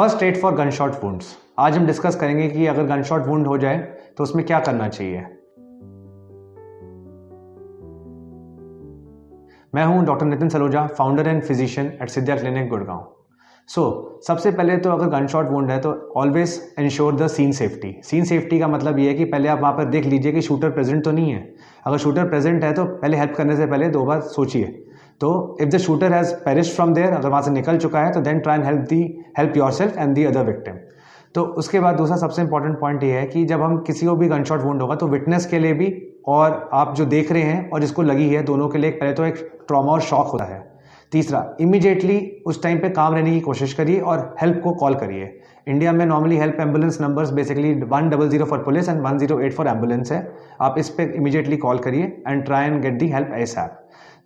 First aid for gun shot wounds. आज हम discuss करेंगे कि अगर गन शॉट वुंड हो जाए तो उसमें क्या करना चाहिए। मैं हूं doctor Nitin Saluja, founder and physician at Siddhiya clinic Gurgaon. सबसे पहले तो अगर गन शॉट वुंड है तो always ensure the scene safety. Scene safety का मतलब ये है कि पहले आप वहाँ पर देख लीजिए कि शूटर प्रेजेंट तो नहीं है। अगर शूटर प्रेजेंट है तो पहले हेल्प करने से पहले 2 बार सोचिए। तो if the shooter has perished from there, अगर वहाँ से निकल चुका है तो then try and help yourself and the other victim. तो उसके बाद दूसरा सबसे इंपॉर्टेंट पॉइंट ये है कि जब हम किसी को भी गन शॉट वुंड होगा तो विटनेस के लिए भी और आप जो देख रहे हैं और जिसको लगी है, दोनों के लिए पहले तो एक ट्रॉमा और शॉक होता है। तीसरा, इमीडिएटली उस टाइम पे काम रहने की कोशिश करिए और हेल्प को कॉल करिए। इंडिया में normally help ambulance numbers basically 100 for police and 108 for ambulance है। आप इस पे इमीडिएटली कॉल करिए and try and get the help SAP.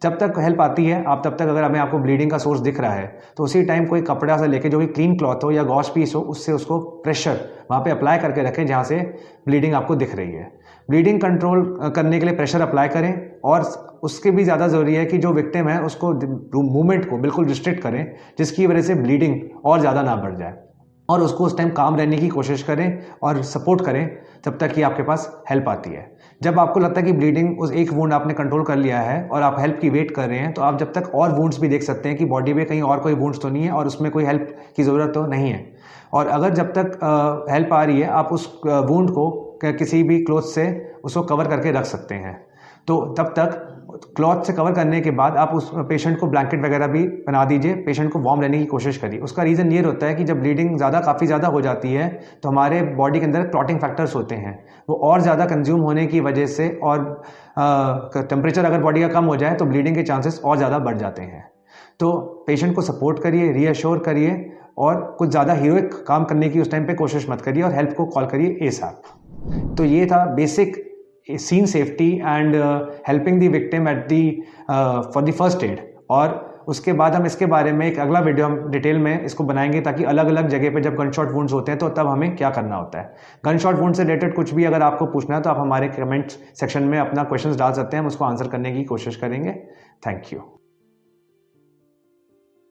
जब तक हेल्प आती है आप तब तक अगर हमें आपको ब्लीडिंग का सोर्स दिख रहा है तो उसी टाइम कोई कपड़ा से लेके जो भी क्लीन क्लॉथ हो या गॉश पीस हो उससे उसको प्रेशर वहाँ पे अप्लाई करके रखें जहाँ से ब्लीडिंग आपको दिख रही है। ब्लीडिंग कंट्रोल करने के लिए प्रेशर अप्लाई करें और उसके भी ज़्यादा ज़रूरी है कि जो विक्टिम है उसको मूवमेंट को बिल्कुल रिस्ट्रिक्ट करें जिसकी वजह से ब्लीडिंग और ज़्यादा ना बढ़ जाए, और उसको उस टाइम काम रहने की कोशिश करें और सपोर्ट करें तब तक कि आपके पास हेल्प आती है। जब आपको लगता है कि ब्लीडिंग उस एक वुंड आपने कंट्रोल कर लिया है और आप हेल्प की वेट कर रहे हैं तो आप जब तक और वुंड्स भी देख सकते हैं कि बॉडी में कहीं और कोई वुंड्स तो नहीं है और उसमें कोई हेल्प की ज़रूरत तो नहीं है। और अगर जब तक हेल्प आ रही है आप उस वुंड को किसी भी क्लॉथ से उसको कवर करके रख सकते हैं। तो तब तक क्लॉथ से कवर करने के बाद आप उस पेशेंट को ब्लैंकेट वगैरह भी बना दीजिए, पेशेंट को वार्म रहने की कोशिश करिए। उसका रीज़न ये होता है कि जब ब्लीडिंग काफ़ी ज़्यादा हो जाती है तो हमारे बॉडी के अंदर क्लॉटिंग फैक्टर्स होते हैं, वो और ज़्यादा कंज्यूम होने की वजह से और टेम्परेचर अगर बॉडी का कम हो जाए तो ब्लीडिंग के चांसेस और ज़्यादा बढ़ जाते हैं। तो पेशेंट को सपोर्ट करिए, रीअश्योर करिए और कुछ ज़्यादा हीरोइक काम करने की उस टाइम पे कोशिश मत करिए और हेल्प को कॉल करिए एसएपी। तो ये था basic scene safety and helping the victim at the for the first aid. और उसके बाद हम इसके बारे में एक अगला वीडियो हम डिटेल में इसको बनाएंगे ताकि अलग अलग जगह पे जब गन शॉट वुंड्स होते हैं तो तब हमें क्या करना होता है। गन शॉट वुंड से रिलेटेड कुछ भी अगर आपको पूछना है तो आप हमारे कमेंट सेक्शन में अपना क्वेश्चंस डाल सकते हैं, हम उसको आंसर करने की कोशिश करेंगे। Thank you.